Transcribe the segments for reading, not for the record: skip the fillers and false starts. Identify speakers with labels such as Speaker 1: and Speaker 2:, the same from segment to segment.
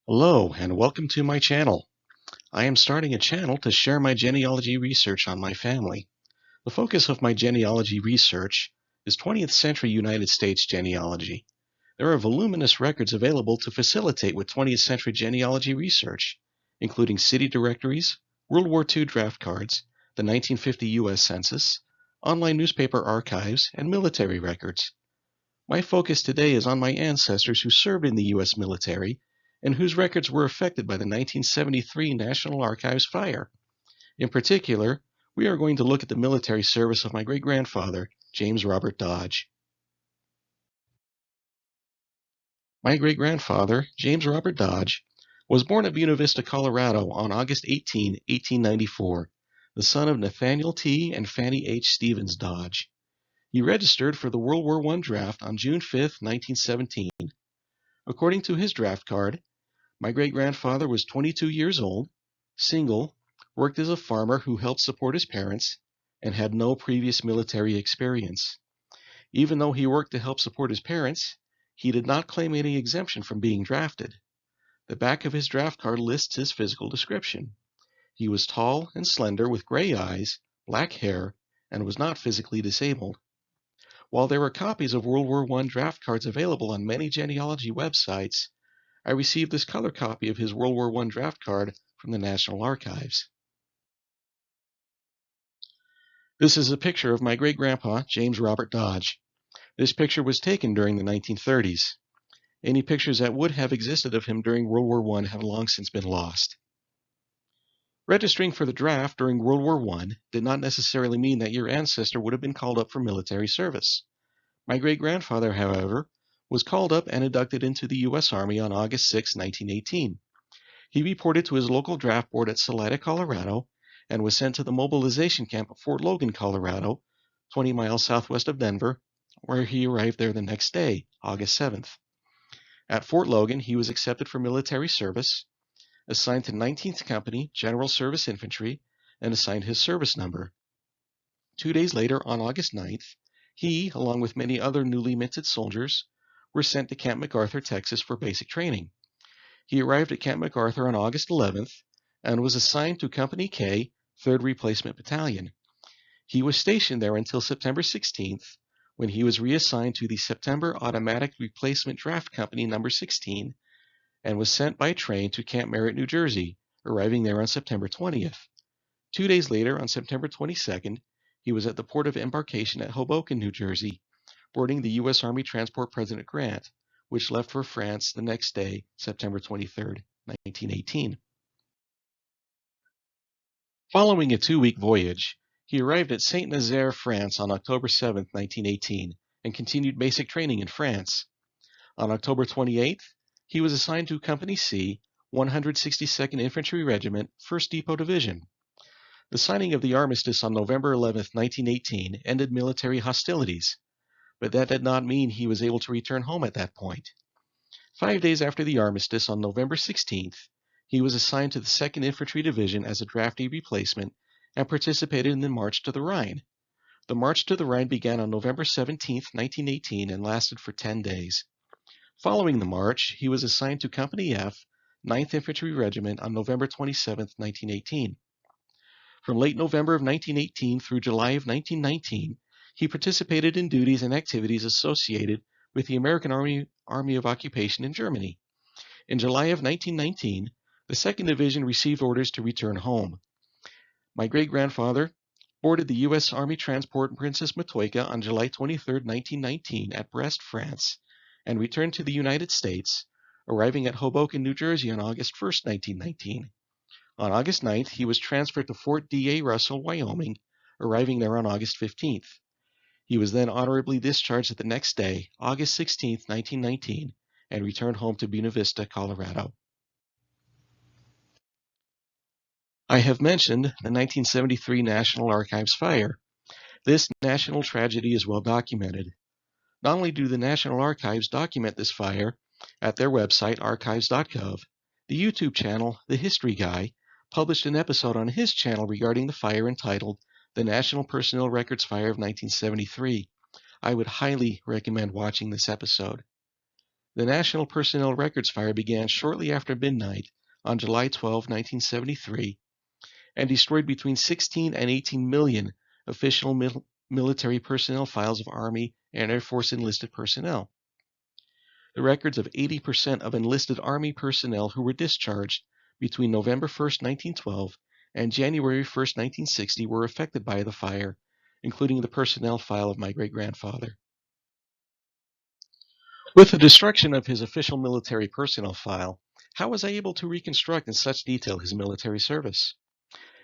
Speaker 1: Hello and welcome to my channel. I am starting a channel to share my genealogy research on my family. The focus of my genealogy research is 20th century United States genealogy. There are voluminous records available to facilitate with 20th century genealogy research, including city directories, World War II draft cards, the 1950 U.S. Census, online newspaper archives, and military records. My focus today is on my ancestors who served in the U.S. military and whose records were affected by the 1973 National Archives fire. In particular, we are going to look at the military service of my great-grandfather, James Robert Dodge. My great-grandfather, James Robert Dodge, was born at Buena Vista, Colorado on August 18, 1894, the son of Nathaniel T. and Fanny H. Stevens Dodge. He registered for the World War I draft on June 5, 1917. According to his draft card, my great-grandfather was 22 years old, single, worked as a farmer who helped support his parents, and had no previous military experience. Even though he worked to help support his parents, he did not claim any exemption from being drafted. The back of his draft card lists his physical description. He was tall and slender with gray eyes, black hair, and was not physically disabled. While there are copies of World War I draft cards available on many genealogy websites, I received this color copy of his World War I draft card from the National Archives. This is a picture of my great-grandpa, James Robert Dodge. This picture was taken during the 1930s. Any pictures that would have existed of him during World War I have long since been lost. Registering for the draft during World War I did not necessarily mean that your ancestor would have been called up for military service. My great-grandfather, however, was called up and inducted into the U.S. Army on August 6, 1918. He reported to his local draft board at Salida, Colorado, and was sent to the mobilization camp at Fort Logan, Colorado, 20 miles southwest of Denver, where he arrived there the next day, August 7th. At Fort Logan, he was accepted for military service, assigned to 19th Company General Service Infantry, and assigned his service number. 2 days later, on August 9th, he, along with many other newly minted soldiers, were sent to Camp MacArthur, Texas for basic training. He arrived at Camp MacArthur on August 11th and was assigned to Company K, 3rd Replacement Battalion. He was stationed there until September 16th, when he was reassigned to the September Automatic Replacement Draft Company No. 16 and was sent by train to Camp Merritt, New Jersey, arriving there on September 20th. 2 days later, on September 22nd, he was at the port of embarkation at Hoboken, New Jersey, boarding the U.S. Army Transport President Grant, which left for France the next day, September 23, 1918. Following a 2-week voyage, he arrived at Saint-Nazaire, France on October 7, 1918, and continued basic training in France. On October 28th, he was assigned to Company C, 162nd Infantry Regiment, 1st Depot Division. The signing of the armistice on November 11, 1918, ended military hostilities, but that did not mean he was able to return home at that point. 5 days after the armistice, on November 16th, he was assigned to the 2nd Infantry Division as a draftee replacement and participated in the March to the Rhine. The March to the Rhine began on November 17, 1918, and lasted for 10 days. Following the march, he was assigned to Company F, 9th Infantry Regiment on November 27, 1918. From late November of 1918 through July of 1919, he participated in duties and activities associated with the American Army of Occupation in Germany. In July of 1919, the 2nd Division received orders to return home. My great-grandfather boarded the U.S. Army transport Princess Matoika on July 23, 1919 at Brest, France, and returned to the United States, arriving at Hoboken, New Jersey on August 1, 1919. On August 9th, he was transferred to Fort D.A. Russell, Wyoming, arriving there on August 15th. He was then honorably discharged the next day, August 16, 1919, and returned home to Buena Vista, Colorado. I have mentioned the 1973 National Archives fire. This national tragedy is well documented. Not only do the National Archives document this fire at their website, archives.gov, the YouTube channel, The History Guy, published an episode on his channel regarding the fire entitled The National Personnel Records Fire of 1973. I would highly recommend watching this episode. The National Personnel Records fire began shortly after midnight on July 12, 1973, and destroyed between 16 and 18 million official military personnel files of Army and Air Force enlisted personnel. The records of 80% of enlisted Army personnel who were discharged between November 1, 1912 and January 1, 1960 were affected by the fire, including the personnel file of my great-grandfather. With the destruction of his official military personnel file, how was I able to reconstruct in such detail his military service?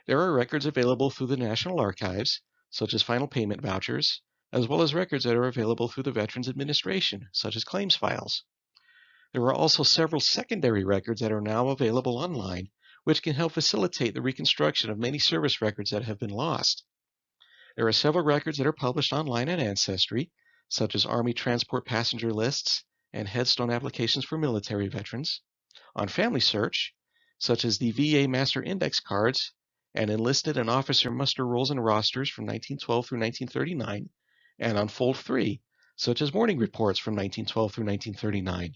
Speaker 1: There are records available through the National Archives, such as final payment vouchers, as well as records that are available through the Veterans Administration, such as claims files. There are also several secondary records that are now available online, which can help facilitate the reconstruction of many service records that have been lost. There are several records that are published online at Ancestry, such as Army Transport Passenger Lists and Headstone applications for military veterans, on Family Search, such as the VA Master Index cards and enlisted and officer muster rolls and rosters from 1912 through 1939, and on Fold 3, such as mourning reports from 1912 through 1939.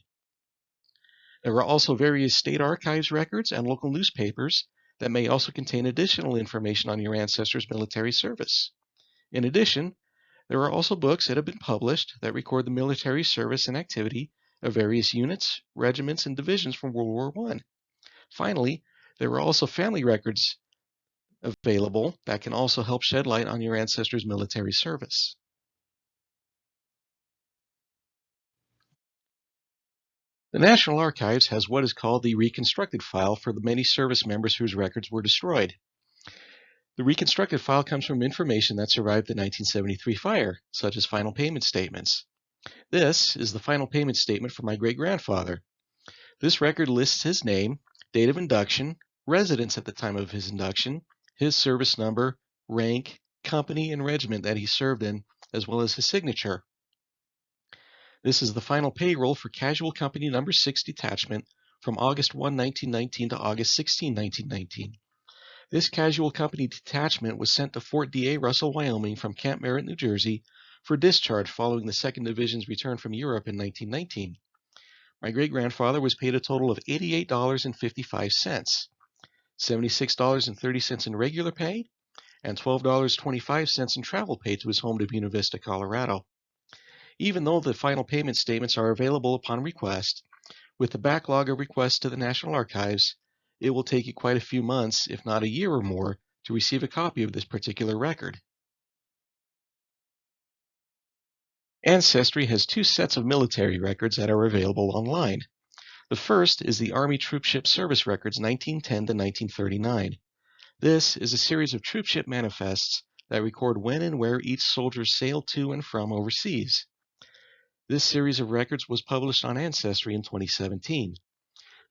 Speaker 1: There are also various state archives records and local newspapers that may also contain additional information on your ancestors' military service. In addition, there are also books that have been published that record the military service and activity of various units, regiments, and divisions from World War I. Finally, there are also family records available that can also help shed light on your ancestors' military service. The National Archives has what is called the reconstructed file for the many service members whose records were destroyed. The reconstructed file comes from information that survived the 1973 fire, such as final payment statements. This is the final payment statement for my great-grandfather. This record lists his name, date of induction, residence at the time of his induction, his service number, rank, company, and regiment that he served in, as well as his signature. This is the final payroll for Casual Company Number 6 detachment from August 1, 1919 to August 16, 1919. This Casual Company detachment was sent to Fort D.A. Russell, Wyoming from Camp Merritt, New Jersey for discharge following the 2nd Division's return from Europe in 1919. My great-grandfather was paid a total of $88.55, $76.30 in regular pay, and $12.25 in travel pay to his home to Buena Vista, Colorado. Even though the final payment statements are available upon request, with the backlog of requests to the National Archives, it will take you quite a few months, if not a year or more, to receive a copy of this particular record. Ancestry has two sets of military records that are available online. The first is the Army Troopship Service Records 1910 to 1939. This is a series of troopship manifests that record when and where each soldier sailed to and from overseas. This series of records was published on Ancestry in 2017.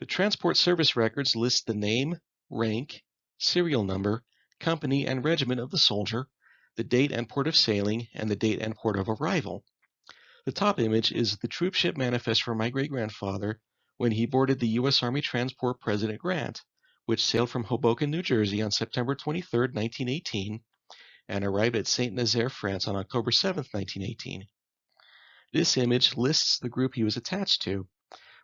Speaker 1: The Transport Service Records list the name, rank, serial number, company, and regiment of the soldier, the date and port of sailing, and the date and port of arrival. The top image is the troopship manifest for my great-grandfather when he boarded the U.S. Army Transport President Grant, which sailed from Hoboken, New Jersey on September 23, 1918, and arrived at Saint-Nazaire, France on October 7, 1918. This image lists the group he was attached to,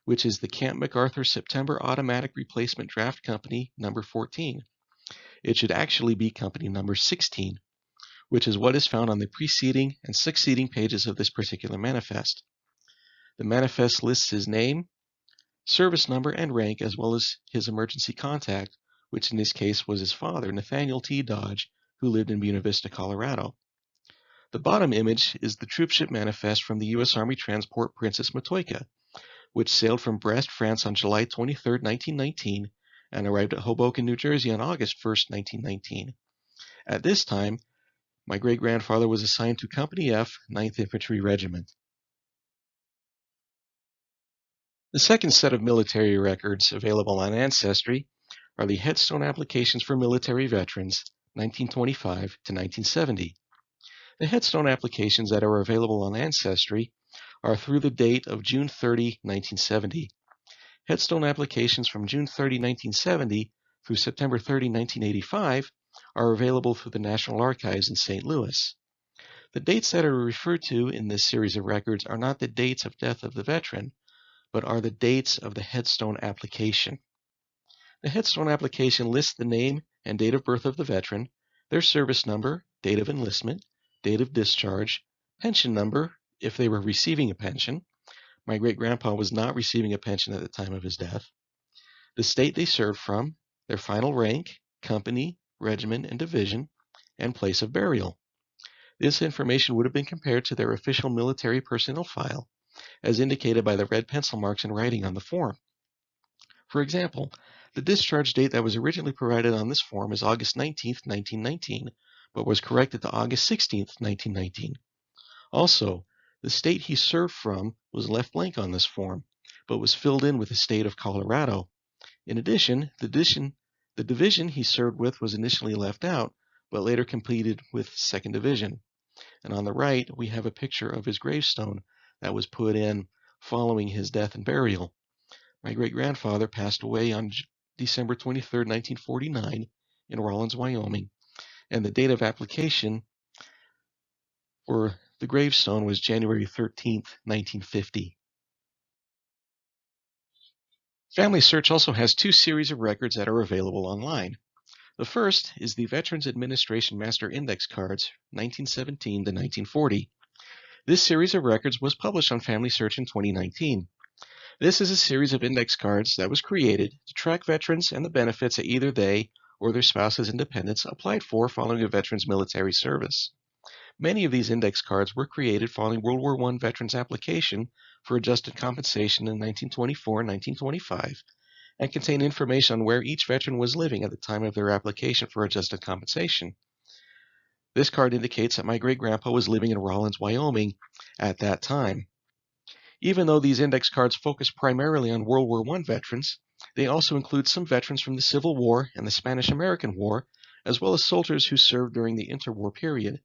Speaker 1: which is the Camp MacArthur September Automatic Replacement Draft Company number 14. It should actually be company number 16, which is what is found on the preceding and succeeding pages of this particular manifest. The manifest lists his name, service number, and rank, as well as his emergency contact, which in this case was his father, Nathaniel T. Dodge, who lived in Buena Vista, Colorado. The bottom image is the troopship manifest from the U.S. Army Transport Princess Matoika, which sailed from Brest, France on July 23, 1919, and arrived at Hoboken, New Jersey on August 1, 1919. At this time, my great-grandfather was assigned to Company F, 9th Infantry Regiment. The second set of military records available on Ancestry are the Headstone applications for military veterans, 1925 to 1970. The Headstone applications that are available on Ancestry are through the date of June 30, 1970. Headstone applications from June 30, 1970 through September 30, 1985 are available through the National Archives in St. Louis. The dates that are referred to in this series of records are not the dates of death of the veteran, but are the dates of the headstone application. The headstone application lists the name and date of birth of the veteran, their service number, date of enlistment, date of discharge, pension number, if they were receiving a pension. My great-grandpa was not receiving a pension at the time of his death. The state they served from, their final rank, company, regiment, and division, and place of burial. This information would have been compared to their official military personnel file, as indicated by the red pencil marks in writing on the form. For example, the discharge date that was originally provided on this form is August 19, 1919, but was corrected to August 16, 1919. Also, the state he served from was left blank on this form, but was filled in with the state of Colorado. In addition, the division he served with was initially left out, but later completed with 2nd Division. And on the right, we have a picture of his gravestone that was put in following his death and burial. My great-grandfather passed away on December 23, 1949, in Rawlins, Wyoming, and the date of application for the gravestone was January 13, 1950. Family Search also has 2 series of records that are available online. The first is the Veterans Administration Master Index Cards, 1917 to 1940. This series of records was published on Family Search in 2019. This is a series of index cards that was created to track veterans and the benefits that either they or their spouses and dependents applied for following a veteran's military service. Many of these index cards were created following World War I veterans' application for adjusted compensation in 1924 and 1925, and contain information on where each veteran was living at the time of their application for adjusted compensation. This card indicates that my great-grandpa was living in Rawlins, Wyoming at that time. Even though these index cards focus primarily on World War I veterans, they also include some veterans from the Civil War and the Spanish-American War, as well as soldiers who served during the interwar period.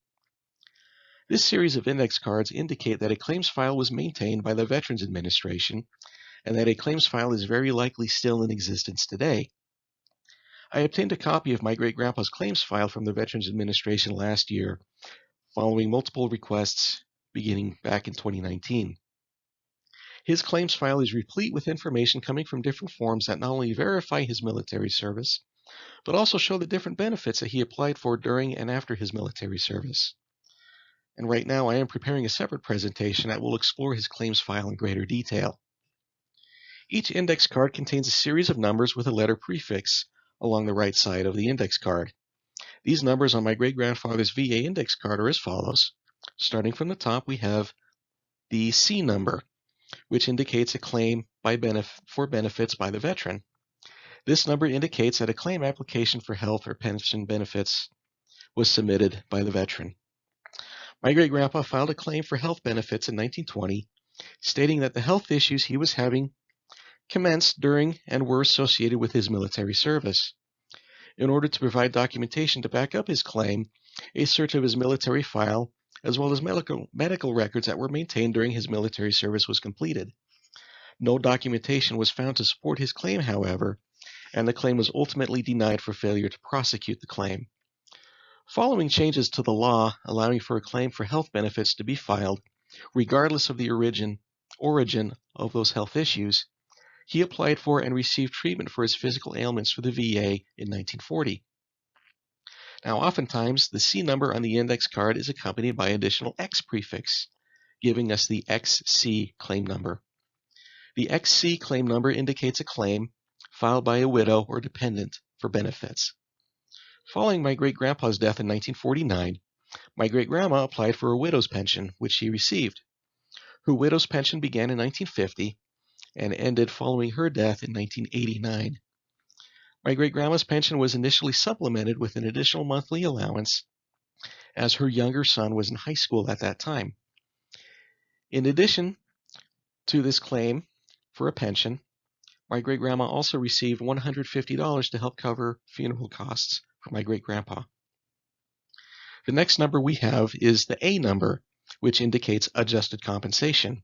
Speaker 1: This series of index cards indicate that a claims file was maintained by the Veterans Administration, and that a claims file is very likely still in existence today. I obtained a copy of my great-grandpa's claims file from the Veterans Administration last year, following multiple requests beginning back in 2019. His claims file is replete with information coming from different forms that not only verify his military service, but also show the different benefits that he applied for during and after his military service. And right now I am preparing a separate presentation that will explore his claims file in greater detail. Each index card contains a series of numbers with a letter prefix along the right side of the index card. These numbers on my great-grandfather's VA index card are as follows. Starting from the top, we have the C number, which indicates a claim for benefits by the veteran. This number indicates that a claim application for health or pension benefits was submitted by the veteran. My great-grandpa filed a claim for health benefits in 1920, stating that the health issues he was having commenced during and were associated with his military service. In order to provide documentation to back up his claim, a search of his military file, as well as medical records that were maintained during his military service, was completed. No documentation was found to support his claim, however, and the claim was ultimately denied for failure to prosecute the claim. Following changes to the law allowing for a claim for health benefits to be filed, regardless of the origin of those health issues, he applied for and received treatment for his physical ailments for the VA in 1940. Now, oftentimes, the C number on the index card is accompanied by additional X prefix, giving us the XC claim number. The XC claim number indicates a claim filed by a widow or dependent for benefits. Following my great-grandpa's death in 1949, my great-grandma applied for a widow's pension, which she received. Her widow's pension began in 1950 and ended following her death in 1989. My great-grandma's pension was initially supplemented with an additional monthly allowance, as her younger son was in high school at that time. In addition to this claim for a pension, my great-grandma also received $150 to help cover funeral costs for my great-grandpa. The next number we have is the A number, which indicates adjusted compensation.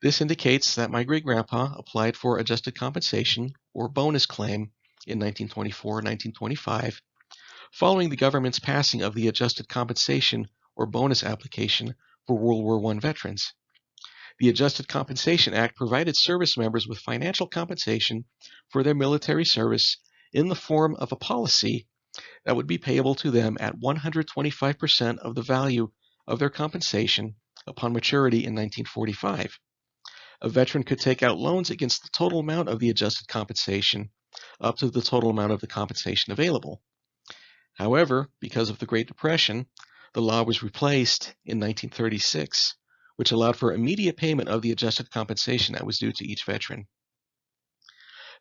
Speaker 1: This indicates that my great-grandpa applied for adjusted compensation or bonus claim in 1924-1925, following the government's passing of the adjusted compensation or bonus application for World War I veterans. The Adjusted Compensation Act provided service members with financial compensation for their military service in the form of a policy that would be payable to them at 125% of the value of their compensation upon maturity in 1945. A veteran could take out loans against the total amount of the adjusted compensation up to the total amount of the compensation available. However, because of the Great Depression, the law was replaced in 1936, which allowed for immediate payment of the adjusted compensation that was due to each veteran.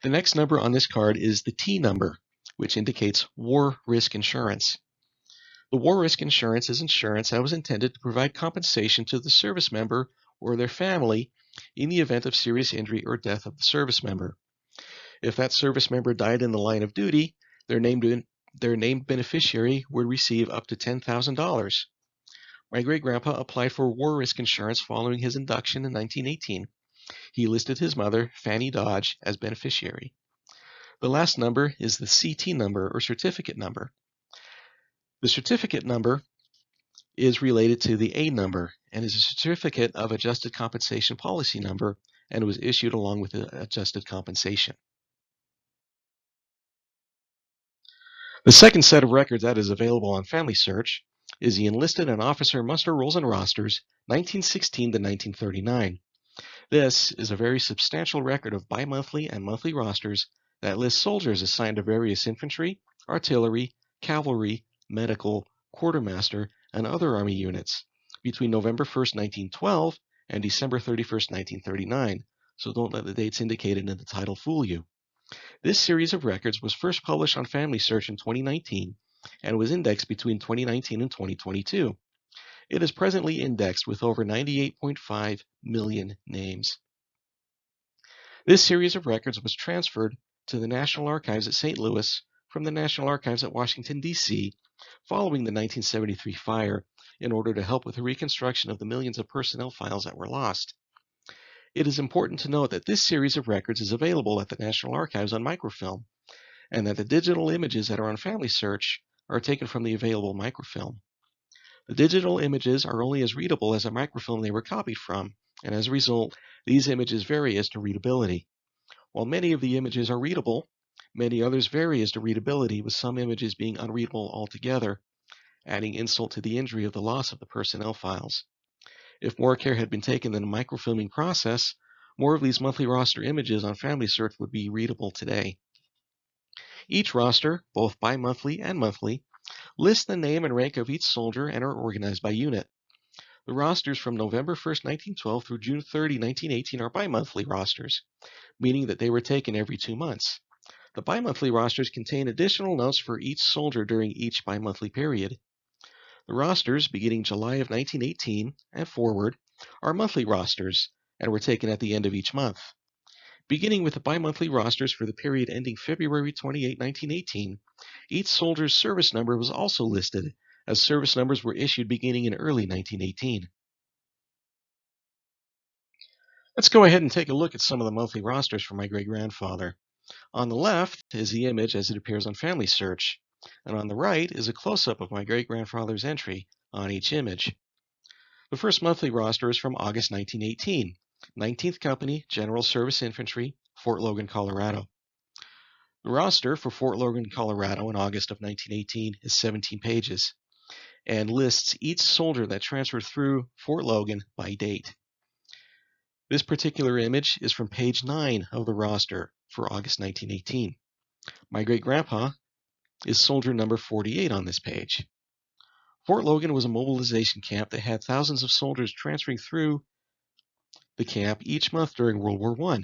Speaker 1: The next number on this card is the T number, which indicates war risk insurance. The war risk insurance is insurance that was intended to provide compensation to the service member or their family in the event of serious injury or death of the service member. If that service member died in the line of duty, their named beneficiary would receive up to $10,000. My great-grandpa applied for war risk insurance following his induction in 1918. He listed his mother, Fanny Dodge, as beneficiary. The last number is the CT number, or certificate number. The certificate number is related to the A number and is a certificate of adjusted compensation policy number, and was issued along with the adjusted compensation. The second set of records that is available on Family Search is the Enlisted and Officer Muster Rolls and Rosters, 1916 to 1939. This is a very substantial record of bi-monthly and monthly rosters that lists soldiers assigned to various infantry, artillery, cavalry, medical, quartermaster, and other Army units between November 1st, 1912 and December 31st, 1939, so don't let the dates indicated in the title fool you. This series of records was first published on Family Search in 2019 and was indexed between 2019 and 2022. It is presently indexed with over 98.5 million names. This series of records was transferred to the National Archives at St. Louis from the National Archives at Washington, D.C., following the 1973 fire in order to help with the reconstruction of the millions of personnel files that were lost. It is important to note that this series of records is available at the National Archives on microfilm, and that the digital images that are on Family Search are taken from the available microfilm. The digital images are only as readable as the microfilm they were copied from, and as a result, these images vary as to readability. While many of the images are readable, many others vary as to readability, with some images being unreadable altogether, adding insult to the injury of the loss of the personnel files. If more care had been taken in the microfilming process, more of these monthly roster images on Family Search would be readable today. Each roster, both bi-monthly and monthly, lists the name and rank of each soldier and are organized by unit. The rosters from November 1st, 1912 through June 30, 1918 are bi-monthly rosters, meaning that they were taken every 2 months. The bi-monthly rosters contain additional notes for each soldier during each bi-monthly period. The rosters, beginning July of 1918 and forward, are monthly rosters and were taken at the end of each month. Beginning with the bi-monthly rosters for the period ending February 28, 1918, each soldier's service number was also listed, as service numbers were issued beginning in early 1918. Let's go ahead and take a look at some of the monthly rosters for my great-grandfather. On the left is the image as it appears on Family Search, and on the right is a close-up of my great-grandfather's entry on each image. The first monthly roster is from August 1918, 19th Company, General Service Infantry, Fort Logan, Colorado. The roster for Fort Logan, Colorado in August of 1918 is 17 pages and lists each soldier that transferred through Fort Logan by date. This particular image is from page 9 of the roster for August 1918. My great-grandpa is soldier number 48 on this page. Fort Logan was a mobilization camp that had thousands of soldiers transferring through the camp each month during World War I.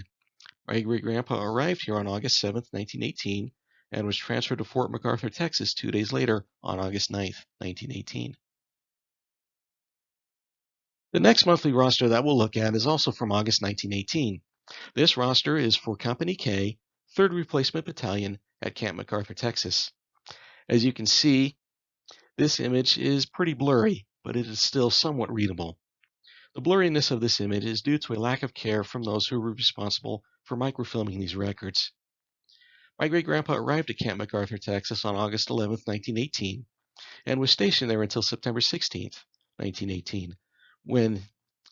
Speaker 1: My great-grandpa arrived here on August 7, 1918, and was transferred to Fort MacArthur, Texas 2 days later on August 9, 1918. The next monthly roster that we'll look at is also from August 1918. This roster is for Company K, 3rd Replacement Battalion at Camp MacArthur, Texas. As you can see, this image is pretty blurry, but it is still somewhat readable. The blurriness of this image is due to a lack of care from those who were responsible for microfilming these records. My great-grandpa arrived at Camp MacArthur, Texas on August 11, 1918, and was stationed there until September 16, 1918, when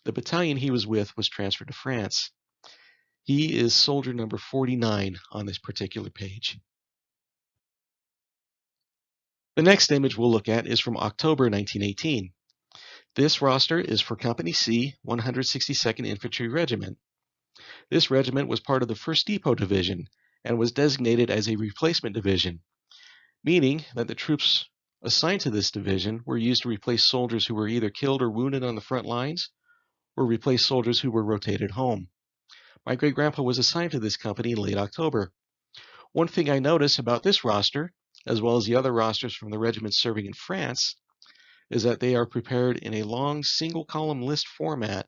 Speaker 1: The battalion he was with was transferred to France. He is soldier number 49 on this particular page. The next image we'll look at is from October 1918. This roster is for Company C, 162nd Infantry Regiment. This regiment was part of the 1st Depot Division and was designated as a replacement division, meaning that the troops assigned to this division were used to replace soldiers who were either killed or wounded on the front lines or replace soldiers who were rotated home. My great-grandpa was assigned to this company in late October. One thing I notice about this roster, as well as the other rosters from the regiments serving in France, is that they are prepared in a long single-column list format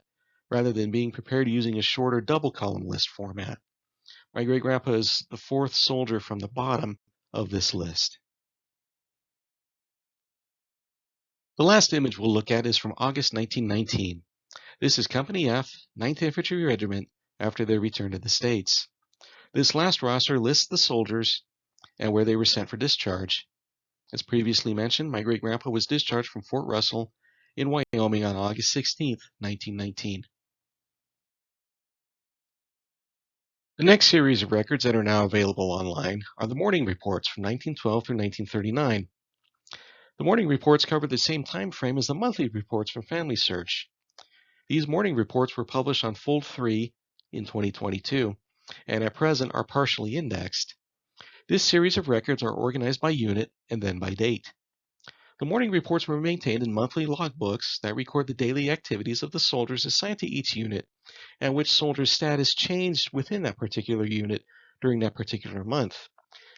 Speaker 1: rather than being prepared using a shorter double-column list format. My great-grandpa is the 4th soldier from the bottom of this list. The last image we'll look at is from August 1919. This is Company F, 9th Infantry Regiment, after their return to the States. This last roster lists the soldiers and where they were sent for discharge. As previously mentioned, my great-grandpa was discharged from Fort Russell in Wyoming on August 16, 1919. The next series of records that are now available online are the morning reports from 1912 through 1939. The morning reports cover the same time frame as the monthly reports from Family Search. These morning reports were published on Fold 3 in 2022, and at present are partially indexed. This series of records are organized by unit and then by date. The morning reports were maintained in monthly logbooks that record the daily activities of the soldiers assigned to each unit and which soldier's status changed within that particular unit during that particular month,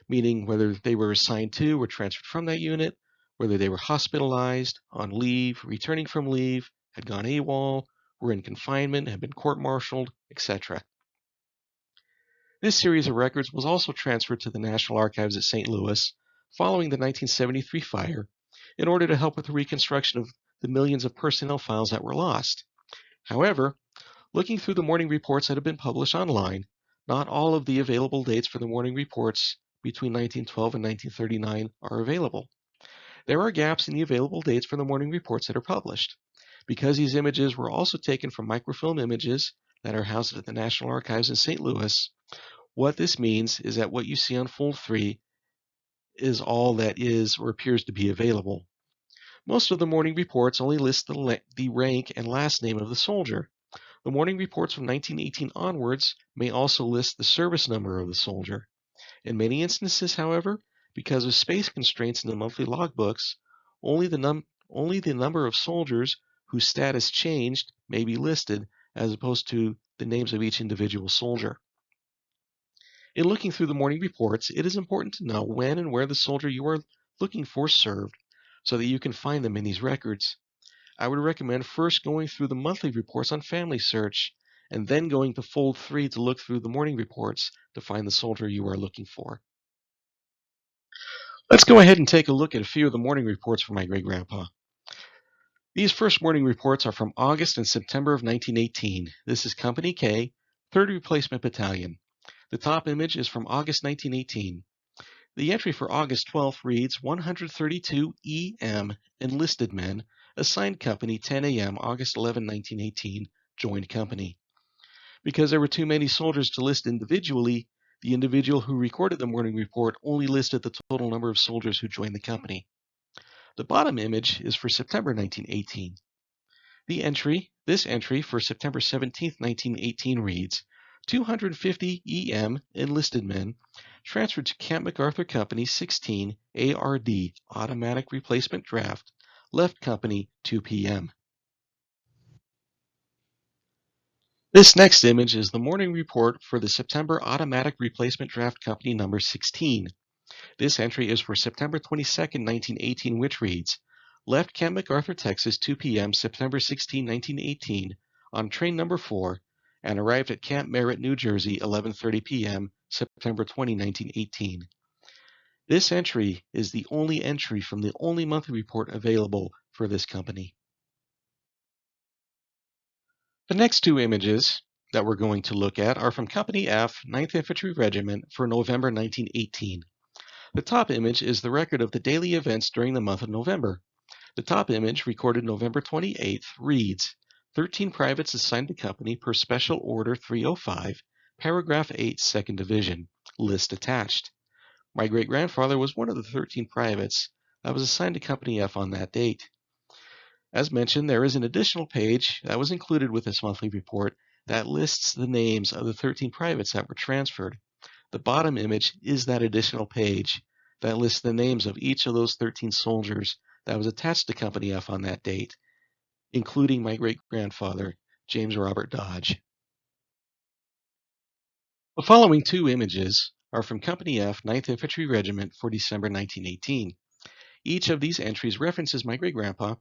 Speaker 1: meaning whether they were assigned to or transferred from that unit, whether they were hospitalized, on leave, returning from leave, had gone AWOL, were in confinement, had been court-martialed, etc. This series of records was also transferred to the National Archives at St. Louis following the 1973 fire in order to help with the reconstruction of the millions of personnel files that were lost. However, looking through the morning reports that have been published online, not all of the available dates for the morning reports between 1912 and 1939 are available. There are gaps in the available dates for the morning reports that are published. Because these images were also taken from microfilm images that are housed at the National Archives in St. Louis, what this means is that what you see on Fold 3 is all that is or appears to be available. Most of the morning reports only list the rank and last name of the soldier. The morning reports from 1918 onwards may also list the service number of the soldier. In many instances, however, because of space constraints in the monthly logbooks, only the number of soldiers whose status changed may be listed, as opposed to the names of each individual soldier. In looking through the morning reports, it is important to know when and where the soldier you are looking for served, so that you can find them in these records. I would recommend first going through the monthly reports on Family Search, and then going to Fold 3 to look through the morning reports to find the soldier you are looking for. Let's go ahead and take a look at a few of the morning reports for my great-grandpa. These first morning reports are from August and September of 1918. This is Company K, 3rd Replacement Battalion. The top image is from August 1918. The entry for August 12th reads 132 EM enlisted men, assigned company 10 a.m. August 11, 1918, joined company. Because there were too many soldiers to list individually, the individual who recorded the morning report only listed the total number of soldiers who joined the company. The bottom image is for September 1918. This entry for September 17, 1918 reads 250 EM enlisted men transferred to Camp MacArthur Company 16 ARD Automatic Replacement Draft, left company 2 p.m. This next image is the morning report for the September Automatic Replacement Draft Company number 16. This entry is for September 22, 1918, which reads, left Camp MacArthur, Texas 2 p.m. September 16, 1918 on train number 4 and arrived at Camp Merritt, New Jersey 11:30 p.m. September 20, 1918. This entry is the only entry from the only monthly report available for this company. The next two images that we're going to look at are from Company F, 9th Infantry Regiment for November 1918. The top image is the record of the daily events during the month of November. The top image, recorded November 28th, reads 13 privates assigned to company per Special Order 305, Paragraph 8, 2nd Division, list attached. My great-grandfather was one of the 13 privates that was assigned to Company F on that date. As mentioned, there is an additional page that was included with this monthly report that lists the names of the 13 privates that were transferred. The bottom image is that additional page that lists the names of each of those 13 soldiers that was attached to Company F on that date, including my great-grandfather, James Robert Dodge. The following two images are from Company F, 9th Infantry Regiment for December 1918. Each of these entries references my great-grandpa,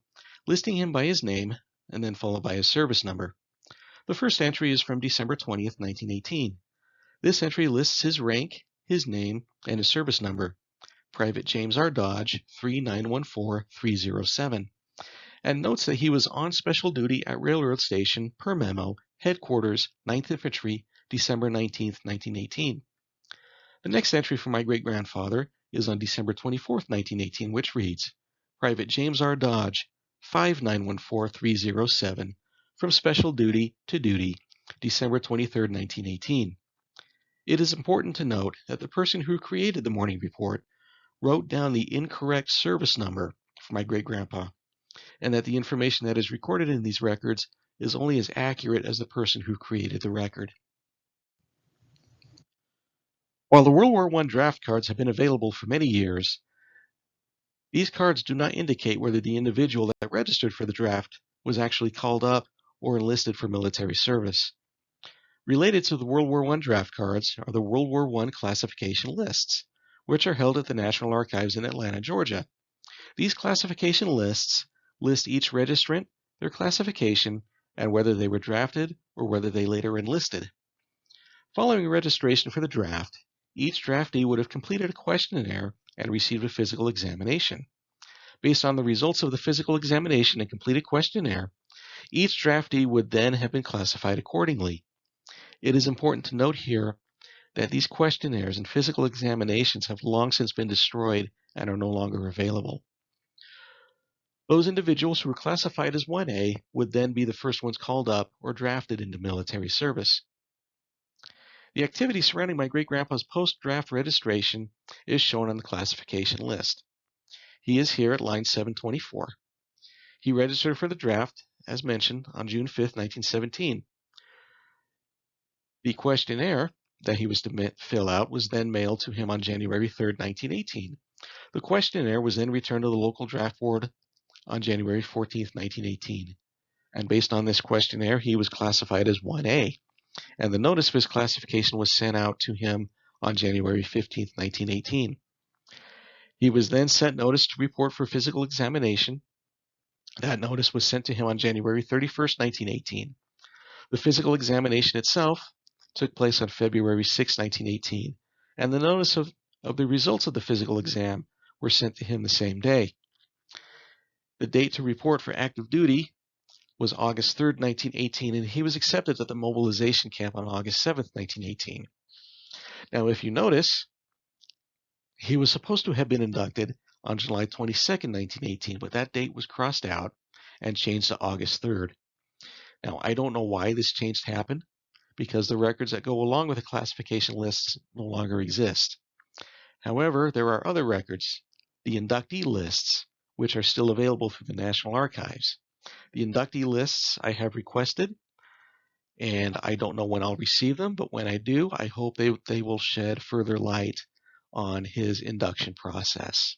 Speaker 1: listing him by his name and then followed by his service number. The first entry is from December 20th, 1918. This entry lists his rank, his name, and his service number, Private James R. Dodge, 3914307, and notes that he was on special duty at Railroad Station per memo, Headquarters, 9th Infantry, December 19th, 1918. The next entry from my great-grandfather is on December 24th, 1918, which reads, Private James R. Dodge, 5914307, from special duty to duty, December 23rd, 1918. It is important to note that the person who created the morning report wrote down the incorrect service number for my great-grandpa, and that the information that is recorded in these records is only as accurate as the person who created the record. While the World War I draft cards have been available for many years, these cards do not indicate whether the individual that registered for the draft was actually called up or enlisted for military service. Related to the World War I draft cards are the World War I classification lists, which are held at the National Archives in Atlanta, Georgia. These classification lists list each registrant, their classification, and whether they were drafted or whether they later enlisted. Following registration for the draft, each draftee would have completed a questionnaire and received a physical examination. Based on the results of the physical examination and completed questionnaire, each draftee would then have been classified accordingly. It is important to note here that these questionnaires and physical examinations have long since been destroyed and are no longer available. Those individuals who were classified as 1A would then be the first ones called up or drafted into military service. The activity surrounding my great-grandpa's post-draft registration is shown on the classification list. He is here at line 724. He registered for the draft, as mentioned, on June 5, 1917. The questionnaire that he was to fill out was then mailed to him on January 3, 1918. The questionnaire was then returned to the local draft board on January 14, 1918. And based on this questionnaire, he was classified as 1A. And the notice of his classification was sent out to him on January 15, 1918. He was then sent notice to report for physical examination. That notice was sent to him on January 31st, 1918. The physical examination itself took place on February 6, 1918, and the notice of the results of the physical exam were sent to him the same day. The date to report for active duty was August 3rd, 1918, and he was accepted at the mobilization camp on August 7th, 1918. Now, if you notice, he was supposed to have been inducted on July 22nd, 1918, but that date was crossed out and changed to August 3rd. Now, I don't know why this change happened, because the records that go along with the classification lists no longer exist. However, there are other records, the inductee lists, which are still available through the National Archives. The inductee lists I have requested, and I don't know when I'll receive them, but when I do, I hope they will shed further light on his induction process.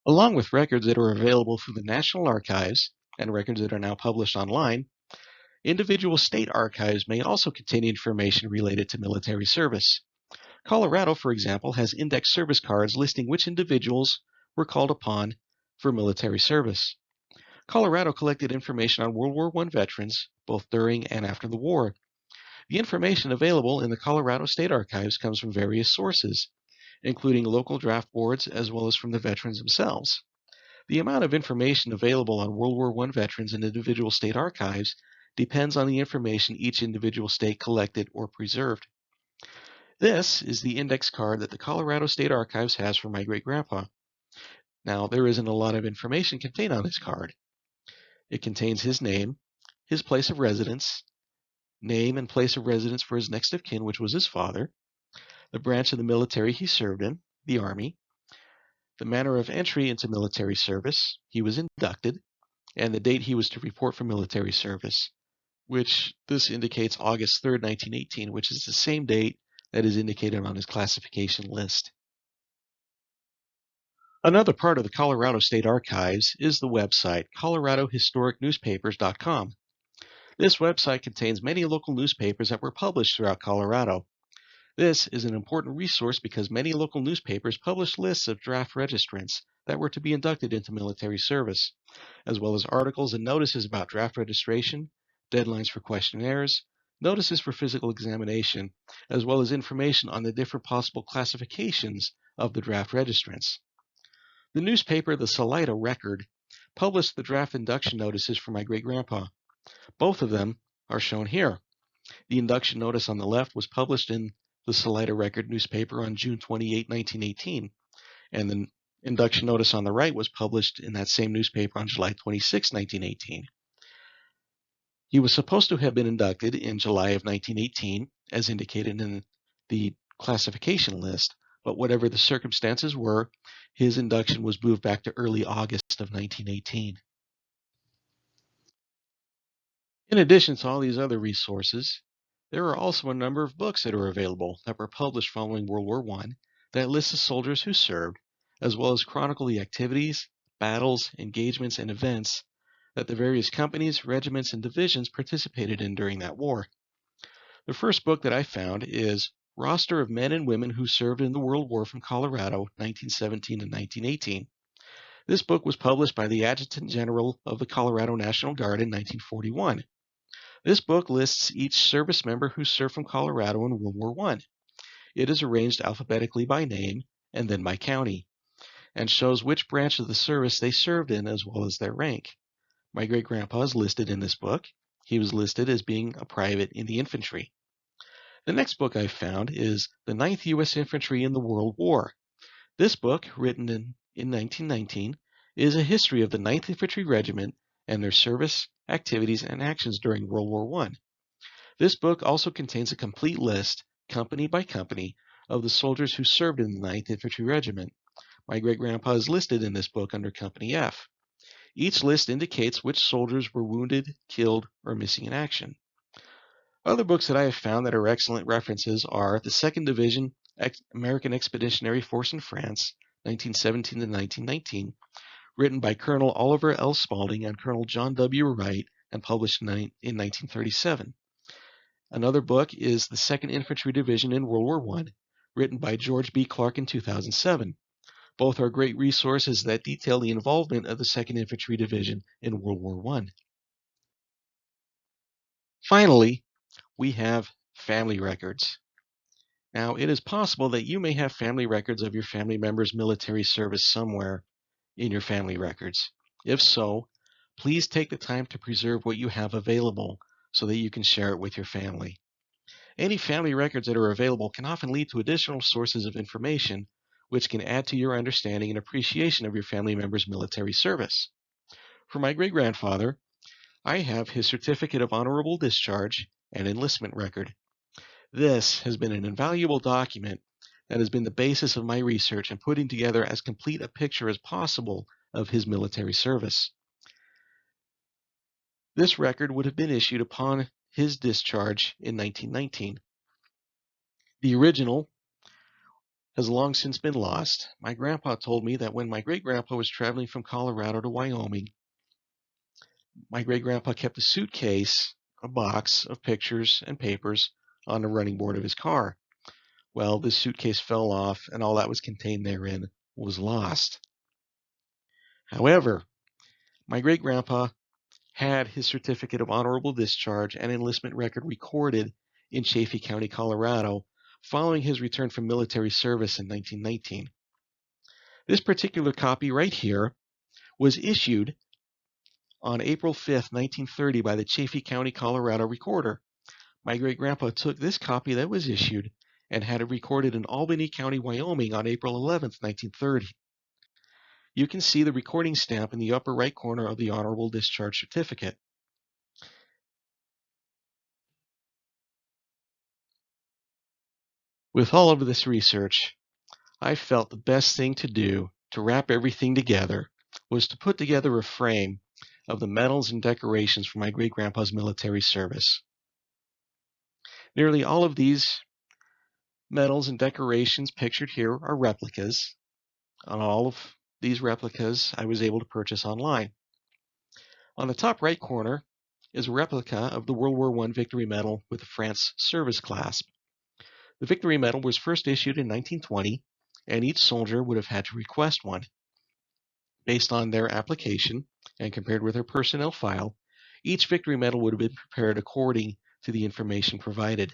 Speaker 1: Along with records that are available through the National Archives and records that are now published online, individual state archives may also contain information related to military service. Colorado, for example, has index service cards listing which individuals were called upon for military service. Colorado collected information on World War I veterans, both during and after the war. The information available in the Colorado State Archives comes from various sources, including local draft boards as well as from the veterans themselves. The amount of information available on World War I veterans in individual state archives depends on the information each individual state collected or preserved. This is the index card that the Colorado State Archives has for my great-grandpa. Now, there isn't a lot of information contained on this card. It contains his name, his place of residence, name and place of residence for his next of kin, which was his father, the branch of the military he served in, the Army, the manner of entry into military service, he was inducted, and the date he was to report for military service, which this indicates August 3rd, 1918, which is the same date that is indicated on his classification list. Another part of the Colorado State Archives is the website coloradohistoricnewspapers.com. This website contains many local newspapers that were published throughout Colorado. This is an important resource because many local newspapers publish lists of draft registrants that were to be inducted into military service, as well as articles and notices about draft registration, deadlines for questionnaires, notices for physical examination, as well as information on the different possible classifications of the draft registrants. The newspaper, the Salida Record, published the draft induction notices for my great-grandpa. Both of them are shown here. The induction notice on the left was published in the Salida Record newspaper on June 28, 1918, and the induction notice on the right was published in that same newspaper on July 26, 1918. He was supposed to have been inducted in July of 1918, as indicated in the classification list, but whatever the circumstances were, his induction was moved back to early August of 1918. In addition to all these other resources, there are also a number of books that are available that were published following World War I that list the soldiers who served, as well as chronicle the activities, battles, engagements, and events that the various companies, regiments, and divisions participated in during that war. The first book that I found is Roster of Men and Women Who Served in the World War from Colorado, 1917 to 1918. This book was published by the Adjutant General of the Colorado National Guard in 1941. This book lists each service member who served from Colorado in World War I. It is arranged alphabetically by name and then by county, and shows which branch of the service they served in as well as their rank. My great-grandpa is listed in this book. He was listed as being a private in the infantry. The next book I found is The 9th U.S. Infantry in the World War. This book, written in 1919, is a history of the 9th Infantry Regiment and their service, activities, and actions during World War I. This book also contains a complete list, company by company, of the soldiers who served in the 9th Infantry Regiment. My great-grandpa is listed in this book under Company F. Each list indicates which soldiers were wounded, killed, or missing in action. Other books that I have found that are excellent references are the 2nd Division American Expeditionary Force in France, 1917 to 1919, written by Colonel Oliver L. Spaulding and Colonel John W. Wright and published in 1937. Another book is the 2nd Infantry Division in World War I, written by George B. Clark in 2007. Both are great resources that detail the involvement of the 2nd Infantry Division in World War I. Finally, we have family records. Now, it is possible that you may have family records of your family member's military service somewhere in your family records. If so, please take the time to preserve what you have available so that you can share it with your family. Any family records that are available can often lead to additional sources of information, which can add to your understanding and appreciation of your family member's military service. For my great-grandfather, I have his Certificate of Honorable Discharge and Enlistment Record. This has been an invaluable document that has been the basis of my research and putting together as complete a picture as possible of his military service. This record would have been issued upon his discharge in 1919. The original has long since been lost. My grandpa told me that when my great-grandpa was traveling from Colorado to Wyoming, my great-grandpa kept a suitcase, a box of pictures and papers on the running board of his car. Well, this suitcase fell off, and all that was contained therein was lost. However, my great-grandpa had his Certificate of Honorable Discharge and Enlistment Record recorded in Chaffee County, Colorado, following his return from military service in 1919. This particular copy right here was issued on April 5th, 1930 by the Chaffee County, Colorado Recorder. My great-grandpa took this copy that was issued and had it recorded in Albany County, Wyoming on April 11th, 1930. you can see the recording stamp in the upper right corner of the Honorable Discharge Certificate. With all of this research, I felt the best thing to do to wrap everything together was to put together a frame of the medals and decorations for my great-grandpa's military service. Nearly all of these medals and decorations pictured here are replicas. On all of these replicas, I was able to purchase online. On the top right corner is a replica of the World War I Victory Medal with the France Service Clasp. The Victory Medal was first issued in 1920, and each soldier would have had to request one. Based on their application and compared with their personnel file, each Victory Medal would have been prepared according to the information provided.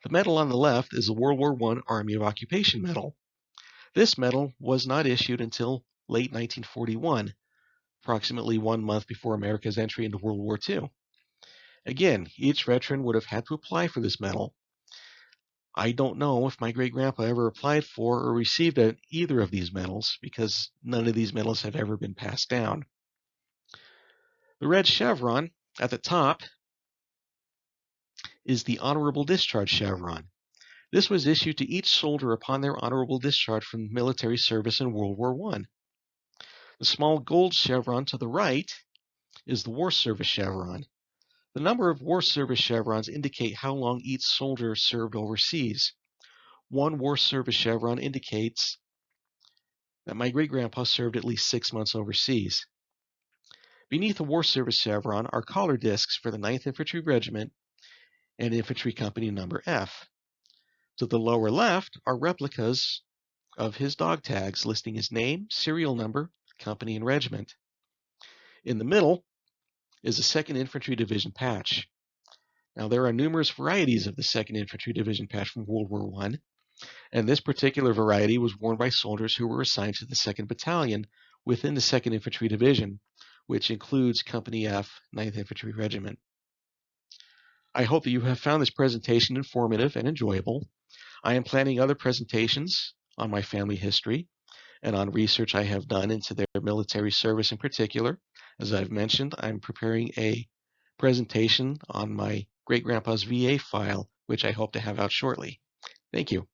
Speaker 1: The medal on the left is the World War I Army of Occupation Medal. This medal was not issued until late 1941, approximately 1 month before America's entry into World War II. Again, each veteran would have had to apply for this medal. I don't know if my great-grandpa ever applied for or received either of these medals because none of these medals have ever been passed down. The red chevron at the top is the Honorable Discharge Chevron. This was issued to each soldier upon their honorable discharge from military service in World War I. The small gold chevron to the right is the War Service Chevron. The number of War Service chevrons indicate how long each soldier served overseas. One War Service chevron indicates that my great-grandpa served at least 6 months overseas. Beneath the War Service chevron are collar discs for the 9th Infantry Regiment and Infantry Company Number F. To the lower left are replicas of his dog tags listing his name, serial number, company, and regiment. In the middle is the 2nd Infantry Division patch. Now, there are numerous varieties of the 2nd Infantry Division patch from World War I, and this particular variety was worn by soldiers who were assigned to the 2nd Battalion within the 2nd Infantry Division, which includes Company F, 9th Infantry Regiment. I hope that you have found this presentation informative and enjoyable. I am planning other presentations on my family history and on research I have done into their military service in particular. As I've mentioned, I'm preparing a presentation on my great-grandpa's VA file, which I hope to have out shortly. Thank you.